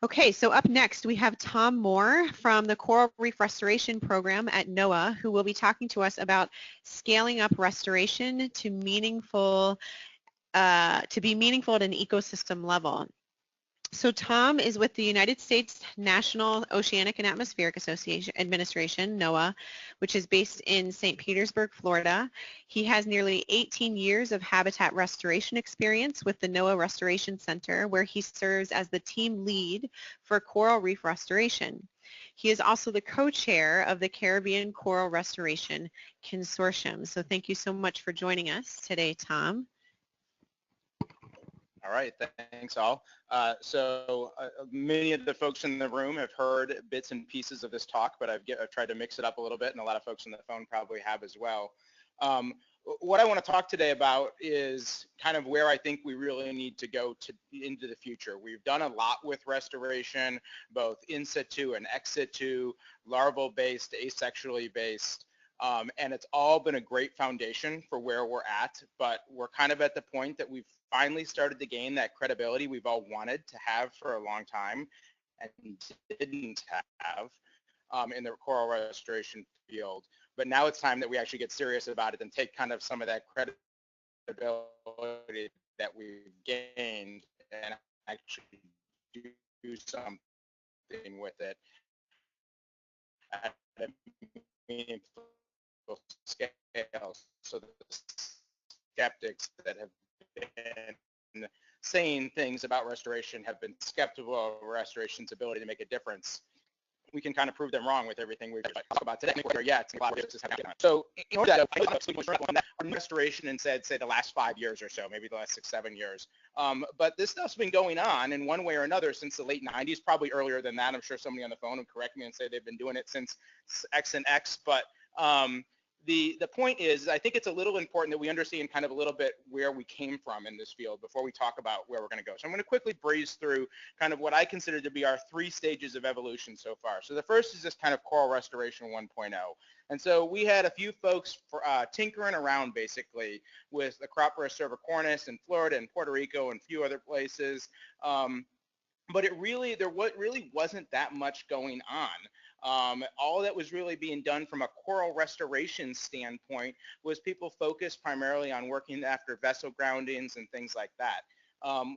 Okay, so up next we have Tom Moore from the Coral Reef Restoration Program at NOAA, who will be talking to us about scaling up restoration to be meaningful at an ecosystem level. So Tom is with the United States National Oceanic and Atmospheric Administration, NOAA, which is based in St. Petersburg, Florida. He has nearly 18 years of habitat restoration experience with the NOAA Restoration Center, where he serves as the team lead for coral reef restoration. He is also the co-chair of the Caribbean Coral Restoration Consortium. So thank you so much for joining us today, Tom. All right, thanks all. Many of the folks in the room have heard bits and pieces of this talk, but I've tried to mix it up a little bit, and a lot of folks on the phone probably have as well. What I want to talk today about is kind of where I think we really need to go into the future. We've done a lot with restoration, both in situ and ex situ, larval-based, asexually based. And it's all been a great foundation for where we're at, but we're kind of at the point that we've finally started to gain that credibility we've all wanted to have for a long time and didn't have in the coral restoration field. But now it's time that we actually get serious about it and take kind of some of that credibility that we've gained and actually do something with it at a meaningful scale, so the skeptics that have been saying things about restoration have been skeptical of restoration's ability to make a difference. We can kind of prove them wrong with everything we've talked about today. So in order to that restoration in say the last 5 years or so, maybe the last 6-7 years. But this stuff's been going on in one way or another since the late 90s, probably earlier than that. I'm sure somebody on the phone will correct me and say they've been doing it since X and X, but the point is, I think it's a little important that we understand kind of a little bit where we came from in this field before we talk about where we're going to go. So I'm going to quickly breeze through kind of what I consider to be our 3 stages of evolution so far. So the first is this kind of coral restoration 1.0. And so we had a few folks tinkering around basically with the crop reservicornis in Florida and Puerto Rico and a few other places. But there really wasn't that much going on. All that was really being done from a coral restoration standpoint was people focused primarily on working after vessel groundings and things like that.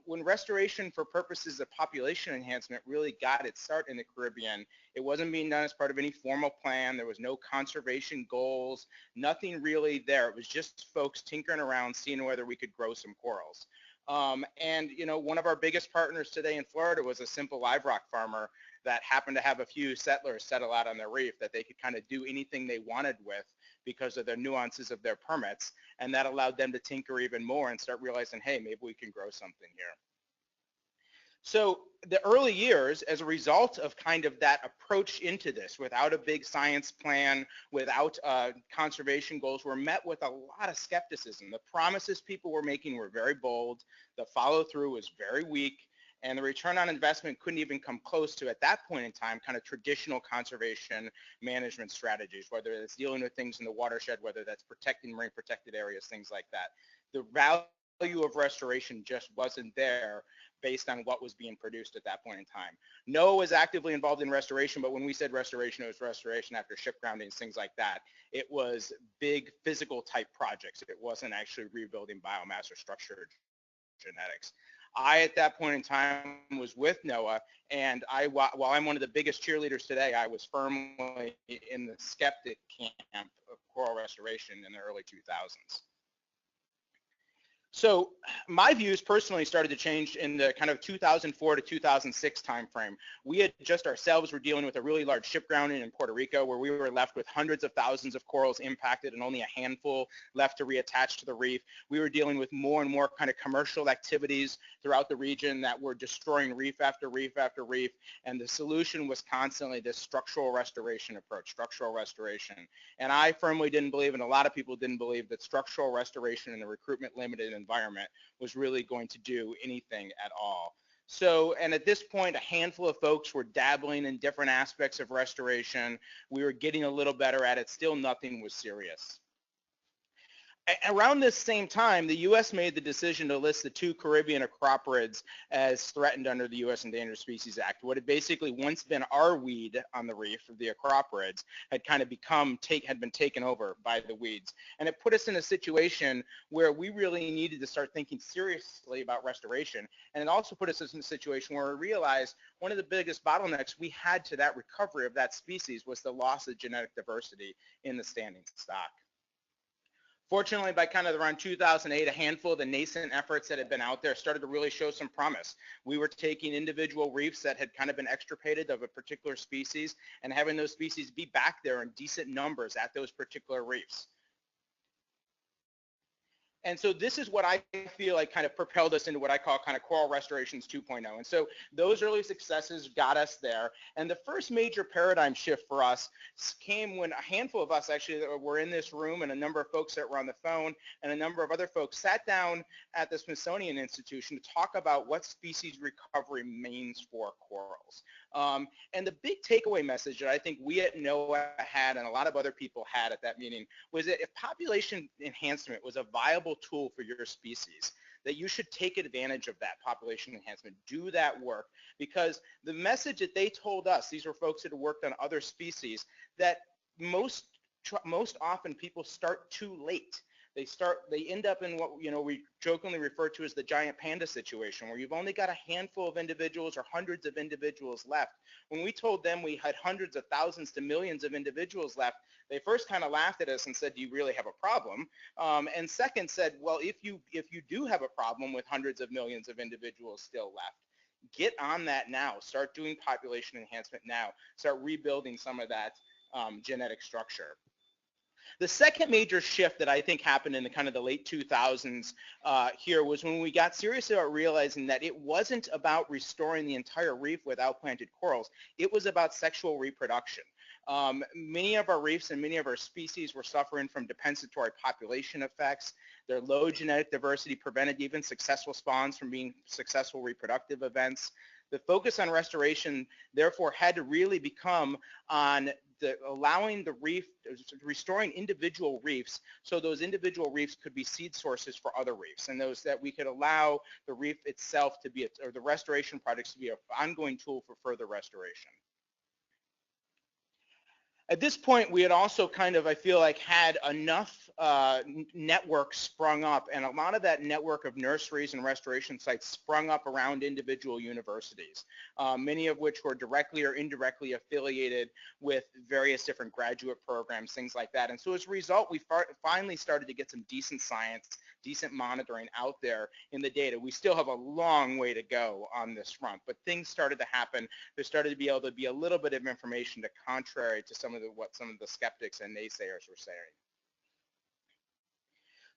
When restoration for purposes of population enhancement really got its start in the Caribbean, it wasn't being done as part of any formal plan. There was no conservation goals, nothing really there. It was just folks tinkering around, seeing whether we could grow some corals. And you know, one of our biggest partners today in Florida was a simple live rock farmer that happened to have a few settlers settle out on their reef that they could kind of do anything they wanted with because of the nuances of their permits, and that allowed them to tinker even more and start realizing, hey, maybe we can grow something here. So the early years, as a result of kind of that approach into this, without a big science plan, without conservation goals, were met with a lot of skepticism. The promises people were making were very bold, the follow-through was very weak, and the return on investment couldn't even come close to, at that point in time, kind of traditional conservation management strategies, whether it's dealing with things in the watershed, whether that's protecting marine protected areas, things like that. The value of restoration just wasn't there based on what was being produced at that point in time. NOAA was actively involved in restoration, but when we said restoration, it was restoration after ship groundings, things like that. It was big physical type projects. It wasn't actually rebuilding biomass or structured genetics. I, at that point in time, was with NOAA, and while I'm one of the biggest cheerleaders today, I was firmly in the skeptic camp of coral restoration in the early 2000s. So my views personally started to change in the kind of 2004 to 2006 timeframe. We had just ourselves were dealing with a really large ship grounding in Puerto Rico where we were left with hundreds of thousands of corals impacted and only a handful left to reattach to the reef. We were dealing with more and more kind of commercial activities throughout the region that were destroying reef after reef after reef, and the solution was constantly this structural restoration approach, structural restoration. And I firmly didn't believe, and a lot of people didn't believe, that structural restoration in a recruitment limited environment was really going to do anything at all. So, and at this point, a handful of folks were dabbling in different aspects of restoration. We were getting a little better at it. Still, nothing was serious. Around this same time, the U.S. made the decision to list the 2 Caribbean acroporids as threatened under the U.S. Endangered Species Act. What had basically once been our weed on the reef, the acroporids, had kind of had been taken over by the weeds. And it put us in a situation where we really needed to start thinking seriously about restoration. And it also put us in a situation where we realized one of the biggest bottlenecks we had to that recovery of that species was the loss of genetic diversity in the standing stock. Fortunately, by kind of around 2008, a handful of the nascent efforts that had been out there started to really show some promise. We were taking individual reefs that had kind of been extirpated of a particular species and having those species be back there in decent numbers at those particular reefs. And so this is what I feel like kind of propelled us into what I call kind of coral restorations 2.0. And so those early successes got us there. And the first major paradigm shift for us came when a handful of us actually that were in this room, and a number of folks that were on the phone and a number of other folks sat down at the Smithsonian Institution to talk about what species recovery means for corals. And the big takeaway message that I think we at NOAA had and a lot of other people had at that meeting was that if population enhancement was a viable tool for your species, that you should take advantage of that population enhancement, do that work, because the message that they told us, these were folks that had worked on other species, that most often people start too late. They end up in what we jokingly refer to as the giant panda situation, where you've only got a handful of individuals or hundreds of individuals left. When we told them we had hundreds of thousands to millions of individuals left, they first kind of laughed at us and said, do you really have a problem? And second said, well, if you do have a problem with hundreds of millions of individuals still left, get on that now. Start doing population enhancement now. Start rebuilding some of that genetic structure. The second major shift that I think happened in the kind of the late 2000s here was when we got serious about realizing that it wasn't about restoring the entire reef with outplanted corals. It was about sexual reproduction. Many of our reefs and many of our species were suffering from compensatory population effects. Their low genetic diversity prevented even successful spawns from being successful reproductive events. The focus on restoration, therefore, had to really become on allowing the reef, restoring individual reefs, so those individual reefs could be seed sources for other reefs, and those that we could allow the reef itself to be, or the restoration projects to be an ongoing tool for further restoration. At this point, we had also kind of, I feel like, had enough networks sprung up, and a lot of that network of nurseries and restoration sites sprung up around individual universities, many of which were directly or indirectly affiliated with various different graduate programs, things like that. And so as a result, we finally started to get some decent science, decent monitoring out there in the data. We still have a long way to go on this front, but things started to happen. There started to be able to be a little bit of information to contrary to what some of the skeptics and naysayers were saying.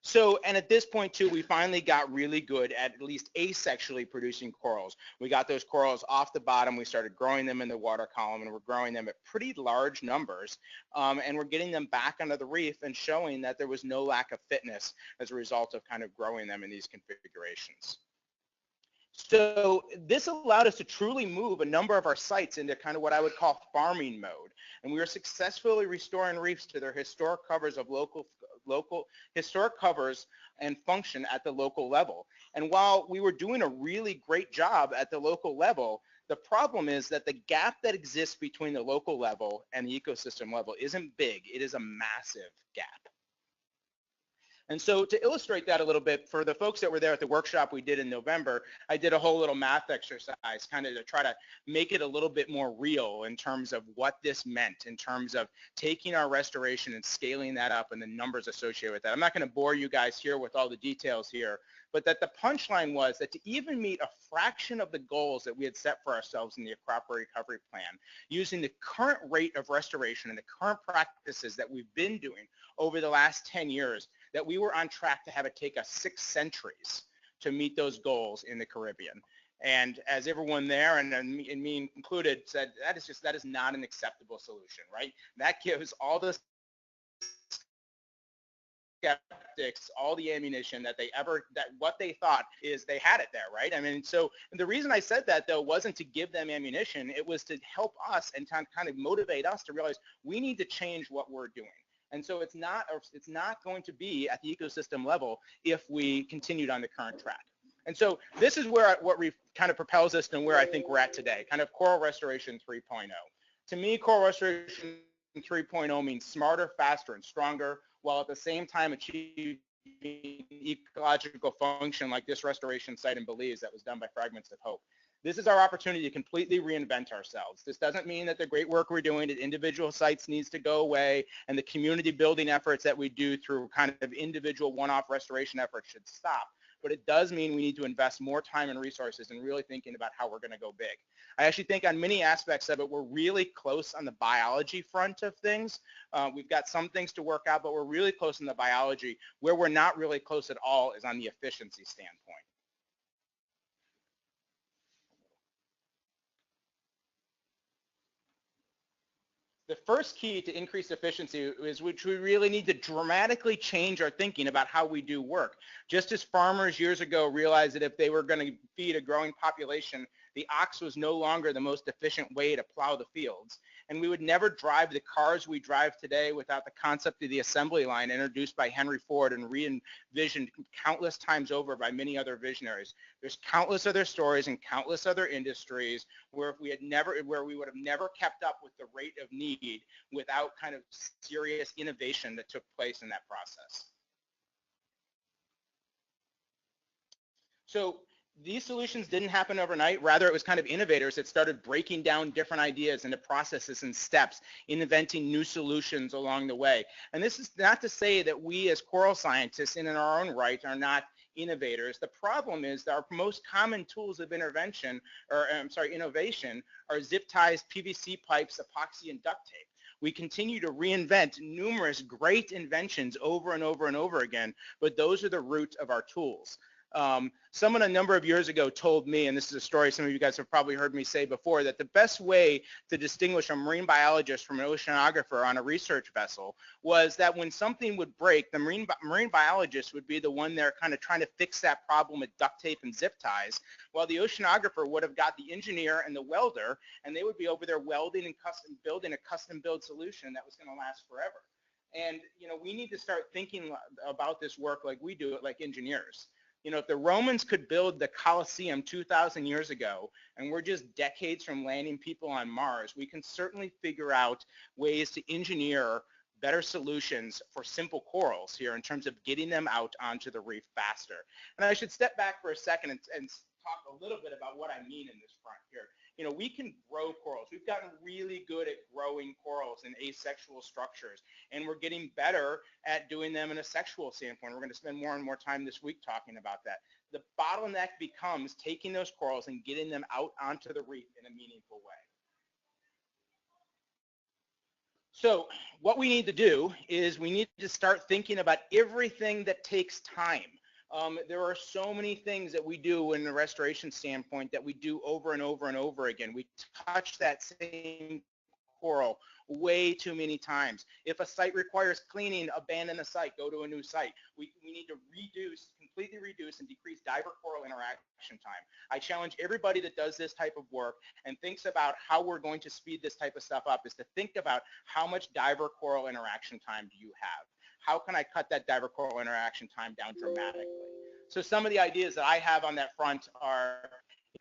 So, and at this point too, we finally got really good at least asexually producing corals. We got those corals off the bottom, we started growing them in the water column, and we're growing them at pretty large numbers, and we're getting them back onto the reef and showing that there was no lack of fitness as a result of kind of growing them in these configurations. So this allowed us to truly move a number of our sites into kind of what I would call farming mode. And we were successfully restoring reefs to their historic covers of local historic covers and function at the local level. And while we were doing a really great job at the local level, the problem is that the gap that exists between the local level and the ecosystem level isn't big. It is a massive gap. And so to illustrate that a little bit, for the folks that were there at the workshop we did in November, I did a whole little math exercise kind of to try to make it a little bit more real in terms of what this meant, in terms of taking our restoration and scaling that up and the numbers associated with that. I'm not going to bore you guys here with all the details here, but that the punchline was that to even meet a fraction of the goals that we had set for ourselves in the acropora recovery plan, using the current rate of restoration and the current practices that we've been doing over the last 10 years, that we were on track to have it take us 6 centuries to meet those goals in the Caribbean. And as everyone there, and me included, said, that is not an acceptable solution, right? That gives all the skeptics all the ammunition that what they thought is they had it there, right? I mean, so the reason I said that, though, wasn't to give them ammunition. It was to help us and kind of motivate us to realize we need to change what we're doing. And so it's not going to be at the ecosystem level if we continued on the current track. And so this is where what Reef kind of propels us and where I think we're at today, kind of coral restoration 3.0. To me, coral restoration 3.0 means smarter, faster, and stronger, while at the same time achieving ecological function like this restoration site in Belize that was done by Fragments of Hope. This is our opportunity to completely reinvent ourselves. This doesn't mean that the great work we're doing at individual sites needs to go away and the community building efforts that we do through kind of individual one-off restoration efforts should stop. But it does mean we need to invest more time and resources in really thinking about how we're going to go big. I actually think on many aspects of it, we're really close on the biology front of things. We've got some things to work out, but we're really close in the biology. Where we're not really close at all is on the efficiency standpoint. The first key to increased efficiency is which we really need to dramatically change our thinking about how we do work. Just as farmers years ago realized that if they were going to feed a growing population, the ox was no longer the most efficient way to plow the fields. And we would never drive the cars we drive today without the concept of the assembly line introduced by Henry Ford and re-envisioned countless times over by many other visionaries. There's countless other stories and countless other industries where we would have never kept up with the rate of need without kind of serious innovation that took place in that process. So these solutions didn't happen overnight. Rather, it was kind of innovators that started breaking down different ideas into processes and steps, inventing new solutions along the way. And this is not to say that we as coral scientists in our own right are not innovators. The problem is that our most common tools of innovation are zip ties, PVC pipes, epoxy, and duct tape. We continue to reinvent numerous great inventions over and over and over again, but those are the root of our tools. Someone a number of years ago told me, and this is a story some of you guys have probably heard me say before, that the best way to distinguish a marine biologist from an oceanographer on a research vessel was that when something would break, the marine biologist would be the one there kind of trying to fix that problem with duct tape and zip ties, while the oceanographer would have got the engineer and the welder, and they would be over there welding and building a custom build solution that was going to last forever. And we need to start thinking about this work like we do it, like engineers. If the Romans could build the Colosseum 2,000 years ago, and we're just decades from landing people on Mars, we can certainly figure out ways to engineer better solutions for simple corals here in terms of getting them out onto the reef faster. And I should step back for a second and talk a little bit about what I mean in this front here. We can grow corals. We've gotten really good at growing corals in asexual structures, and we're getting better at doing them in a sexual standpoint. We're going to spend more and more time this week talking about that. The bottleneck becomes taking those corals and getting them out onto the reef in a meaningful way. So what we need to do is we need to start thinking about everything that takes time. There are so many things that we do in the restoration standpoint that we do over and over and over again. We touch that same coral way too many times. If a site requires cleaning, abandon the site, go to a new site. We need to completely reduce and decrease diver coral interaction time. I challenge everybody that does this type of work and thinks about how we're going to speed this type of stuff up is to think about how much diver coral interaction time do you have? How can I cut that diver coral interaction time down dramatically? So some of the ideas that I have on that front are,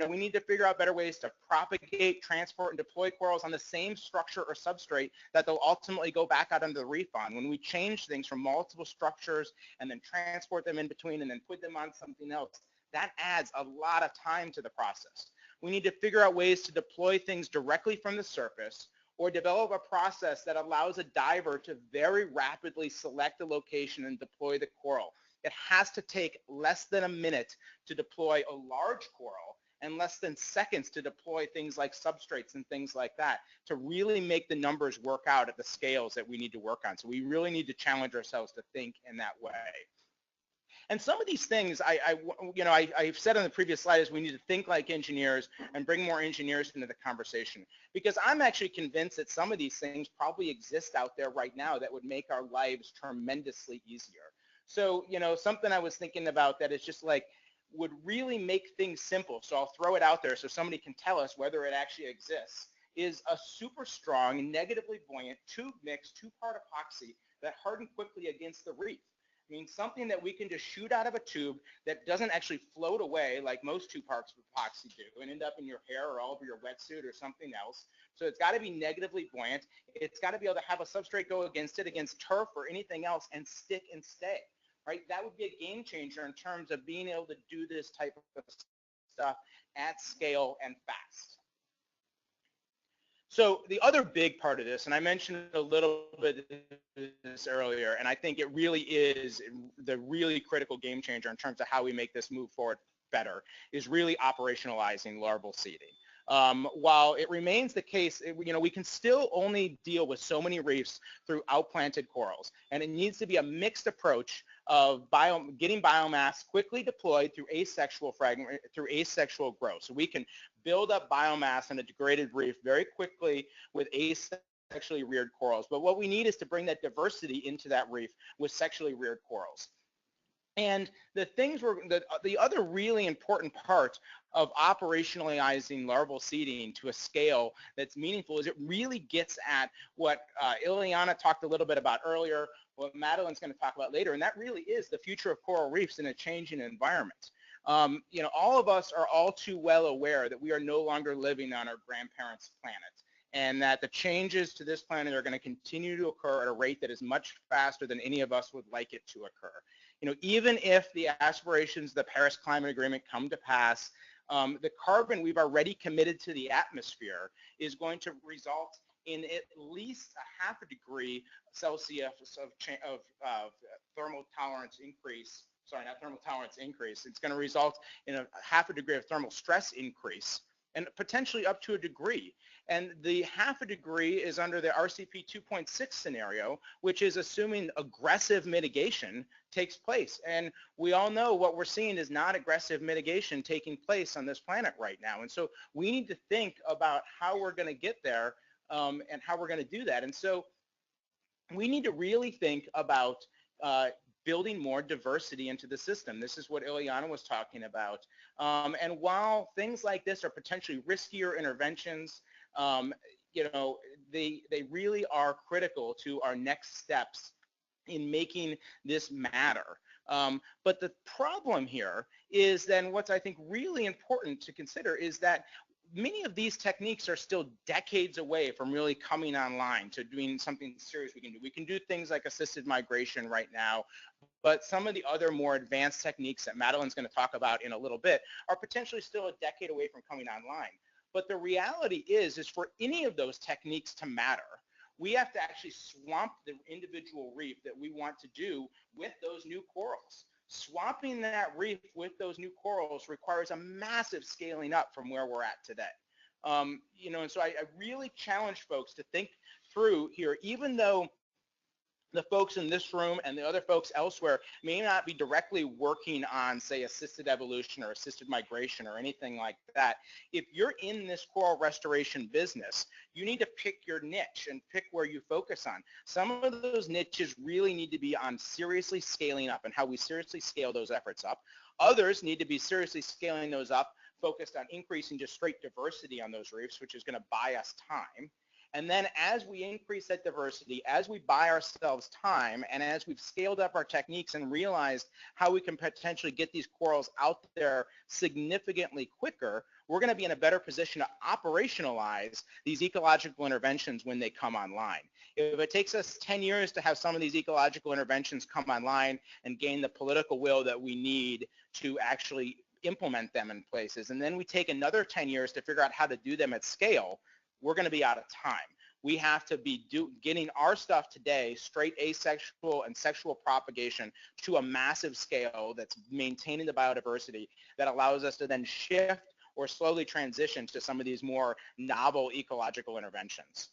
we need to figure out better ways to propagate, transport, and deploy corals on the same structure or substrate that they'll ultimately go back out into the reef on. When we change things from multiple structures and then transport them in between and then put them on something else, that adds a lot of time to the process. We need to figure out ways to deploy things directly from the surface or develop a process that allows a diver to very rapidly select a location and deploy the coral. It has to take less than a minute to deploy a large coral and less than seconds to deploy things like substrates and things like that to really make the numbers work out at the scales that we need to work on. So we really need to challenge ourselves to think in that way. And some of these things, I've said on the previous slide, is we need to think like engineers and bring more engineers into the conversation. Because I'm actually convinced that some of these things probably exist out there right now that would make our lives tremendously easier. So, something I was thinking about that is just like, would really make things simple. So I'll throw it out there so somebody can tell us whether it actually exists, is a super strong, negatively buoyant tube mix, two-part epoxy that harden quickly against the reef. I mean, something that we can just shoot out of a tube that doesn't actually float away like most tube parts of epoxy do and end up in your hair or all over your wetsuit or something else. So it's got to be negatively buoyant. It's got to be able to have a substrate go against it, against turf or anything else, and stick and stay, right? That would be a game changer in terms of being able to do this type of stuff at scale and fast. So the other big part of this, and I mentioned a little bit of this earlier, and I think it really is the really critical game changer in terms of how we make this move forward better, is really operationalizing larval seeding. While it remains the case, we can still only deal with so many reefs through outplanted corals, and it needs to be a mixed approach of getting biomass quickly deployed through asexual growth. So we can build up biomass in a degraded reef very quickly with asexually reared corals. But what we need is to bring that diversity into that reef with sexually reared corals. And the other really important part of operationalizing larval seeding to a scale that's meaningful is it really gets at what Ileana talked a little bit about earlier, what Madeline's going to talk about later, and that really is the future of coral reefs in a changing environment. All of us are all too well aware that we are no longer living on our grandparents' planet, and that the changes to this planet are going to continue to occur at a rate that is much faster than any of us would like it to occur. Even if the aspirations of the Paris Climate Agreement come to pass, the carbon we've already committed to the atmosphere is going to result in at least a half a degree Celsius of thermal tolerance increase. Sorry, not thermal tolerance increase. It's going to result in a half a degree of thermal stress increase, and potentially up to a degree. And the half a degree is under the RCP 2.6 scenario, which is assuming aggressive mitigation takes place. And we all know what we're seeing is not aggressive mitigation taking place on this planet right now. And so we need to think about how we're going to get there and how we're going to do that. And so we need to really think about building more diversity into the system. This is what Ileana was talking about. And while things like this are potentially riskier interventions, they really are critical to our next steps in making this matter. But the problem here is then what's I think really important to consider is that many of these techniques are still decades away from really coming online to doing something serious we can do. We can do things like assisted migration right now, but some of the other more advanced techniques that Madeline's going to talk about in a little bit are potentially still a decade away from coming online. But the reality is for any of those techniques to matter, we have to actually swamp the individual reef that we want to do with those new corals. Swamping that reef with those new corals requires a massive scaling up from where we're at today. And so I really challenge folks to think through here, even though the folks in this room and the other folks elsewhere may not be directly working on, say, assisted evolution or assisted migration or anything like that. If you're in this coral restoration business, you need to pick your niche and pick where you focus on. Some of those niches really need to be on seriously scaling up and how we seriously scale those efforts up. Others need to be seriously scaling those up, focused on increasing just straight diversity on those reefs, which is going to buy us time. And then as we increase that diversity, as we buy ourselves time, and as we've scaled up our techniques and realized how we can potentially get these corals out there significantly quicker, we're going to be in a better position to operationalize these ecological interventions when they come online. If it takes us 10 years to have some of these ecological interventions come online and gain the political will that we need to actually implement them in places, and then we take another 10 years to figure out how to do them at scale, we're going to be out of time. We have to be getting our stuff today, straight asexual and sexual propagation, to a massive scale that's maintaining the biodiversity that allows us to then shift or slowly transition to some of these more novel ecological interventions.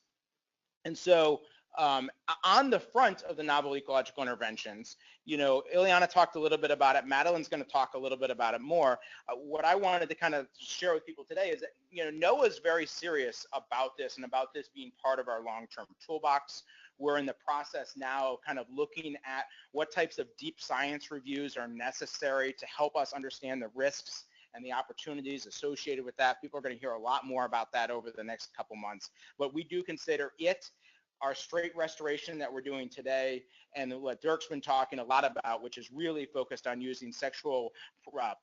And so on the front of the novel ecological interventions, Ileana talked a little bit about it. Madeline's going to talk a little bit about it more. What I wanted to kind of share with people today is that, NOAA is very serious about this and about this being part of our long-term toolbox. We're in the process now of kind of looking at what types of deep science reviews are necessary to help us understand the risks and the opportunities associated with that. People are going to hear a lot more about that over the next couple months. But we do consider it our straight restoration that we're doing today, and what Dirk's been talking a lot about, which is really focused on using sexual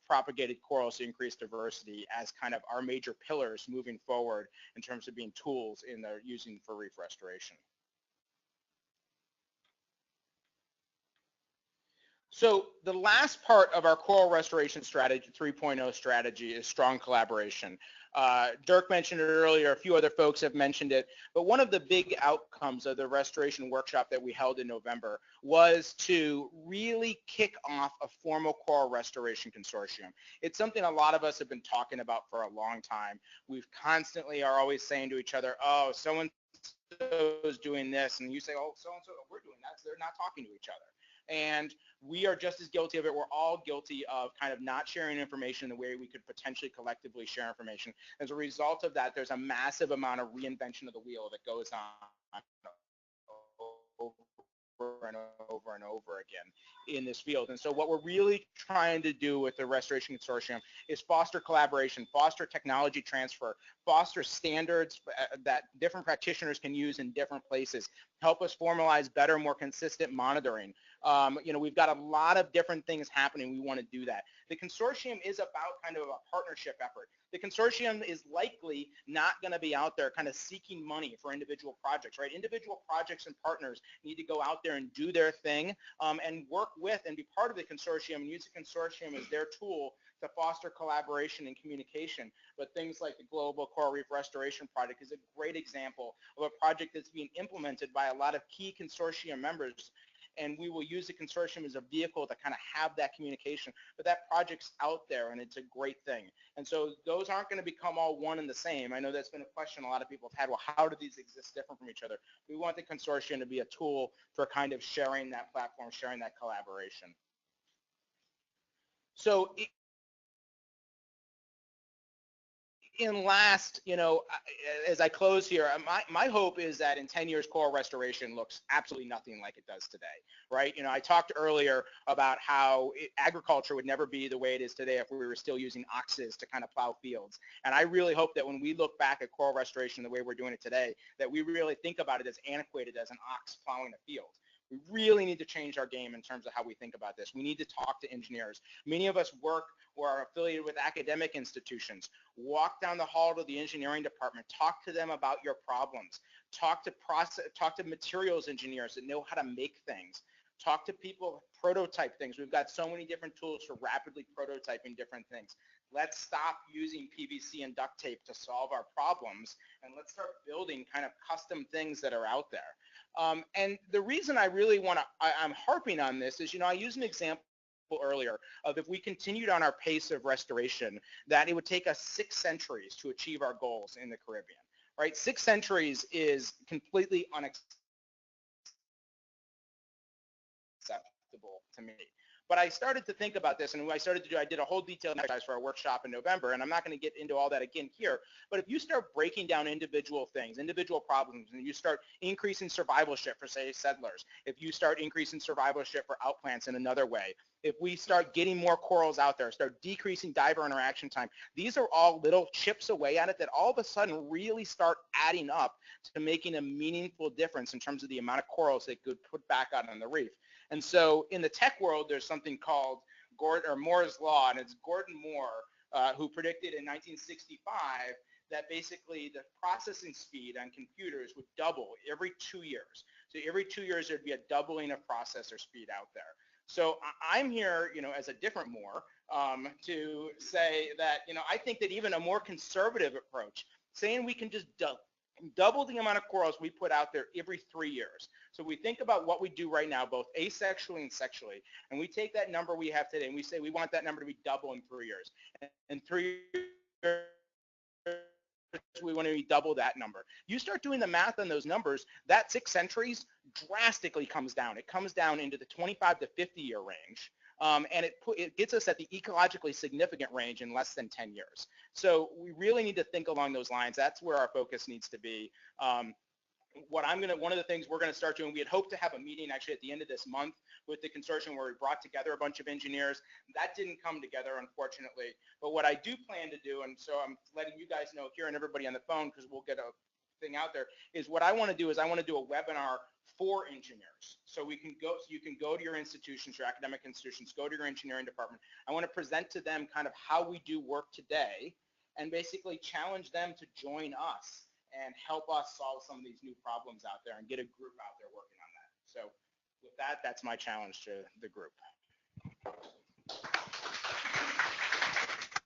propagated corals to increase diversity as kind of our major pillars moving forward in terms of being tools in their using for reef restoration. So the last part of our coral restoration strategy, 3.0 strategy, is strong collaboration. Dirk mentioned it earlier, a few other folks have mentioned it, but one of the big outcomes of the restoration workshop that we held in November was to really kick off a formal coral restoration consortium. It's something a lot of us have been talking about for a long time. We've constantly are always saying to each other, oh, so-and-so is doing this, and you say, oh, so-and-so, we're doing that, so they're not talking to each other. And we are just as guilty of it. We're all guilty of kind of not sharing information the way we could potentially collectively share information. As a result of that, there's a massive amount of reinvention of the wheel that goes on over and over and over again in this field. And so what we're really trying to do with the Restoration Consortium is foster collaboration, foster technology transfer, foster standards that different practitioners can use in different places, help us formalize better, more consistent monitoring. We've got a lot of different things happening. We want to do that. The consortium is about kind of a partnership effort. The consortium is likely not going to be out there kind of seeking money for individual projects, right? Individual projects and partners need to go out there and do their thing and work with and be part of the consortium and use the consortium as their tool to foster collaboration and communication. But things like the Global Coral Reef Restoration Project is a great example of a project that's being implemented by a lot of key consortium members, and we will use the consortium as a vehicle to kind of have that communication. But that project's out there, and it's a great thing. And so those aren't going to become all one and the same. I know that's been a question a lot of people have had. Well, how do these exist different from each other? We want the consortium to be a tool for kind of sharing that platform, sharing that collaboration. So as I close here, my hope is that in 10 years, coral restoration looks absolutely nothing like it does today, right? I talked earlier about how agriculture would never be the way it is today if we were still using oxes to kind of plow fields. And I really hope that when we look back at coral restoration the way we're doing it today, that we really think about it as antiquated as an ox plowing a field. We really need to change our game in terms of how we think about this. We need to talk to engineers. Many of us work or are affiliated with academic institutions. Walk down the hall to the engineering department. Talk to them about your problems. Talk to materials engineers that know how to make things. Talk to people who prototype things. We've got so many different tools for rapidly prototyping different things. Let's stop using PVC and duct tape to solve our problems, and let's start building kind of custom things that are out there. And the reason I really I'm harping on this is, I used an example earlier of if we continued on our pace of restoration, that it would take us 6 centuries to achieve our goals in the Caribbean, right? 6 centuries is completely unacceptable to me. But I started to think about this, and I did a whole detailed exercise for our workshop in November, and I'm not going to get into all that again here, but if you start breaking down individual things, individual problems, and you start increasing survivalship for, say, settlers, if you start increasing survivalship for outplants in another way, if we start getting more corals out there, start decreasing diver interaction time, these are all little chips away at it that all of a sudden really start adding up to making a meaningful difference in terms of the amount of corals they could put back out on the reef. And so in the tech world, there's something called Moore's Law, and it's Gordon Moore who predicted in 1965 that basically the processing speed on computers would double every 2 years. So every 2 years, there'd be a doubling of processor speed out there. So I'm here, as a different Moore, to say that, I think that even a more conservative approach, saying we can just double the amount of corals we put out there every 3 years. So we think about what we do right now, both asexually and sexually, and we take that number we have today and we say we want that number to be double in 3 years. And 3 years, we want to be double that number. You start doing the math on those numbers, that 6 centuries drastically comes down. It comes down into the 25 to 50 year range. And it gets us at the ecologically significant range in less than 10 years. So we really need to think along those lines. That's where our focus needs to be. One of the things we're going to start doing, we had hoped to have a meeting actually at the end of this month with the consortium where we brought together a bunch of engineers. That didn't come together, unfortunately. But what I do plan to do, and so I'm letting you guys know here and everybody on the phone, because we'll get a thing out there, is what I want to do is I want to do a webinar for engineers. So you can go to your institutions, your academic institutions, go to your engineering department. I want to present to them kind of how we do work today and basically challenge them to join us and help us solve some of these new problems out there and get a group out there working on that. So with that, that's my challenge to the group.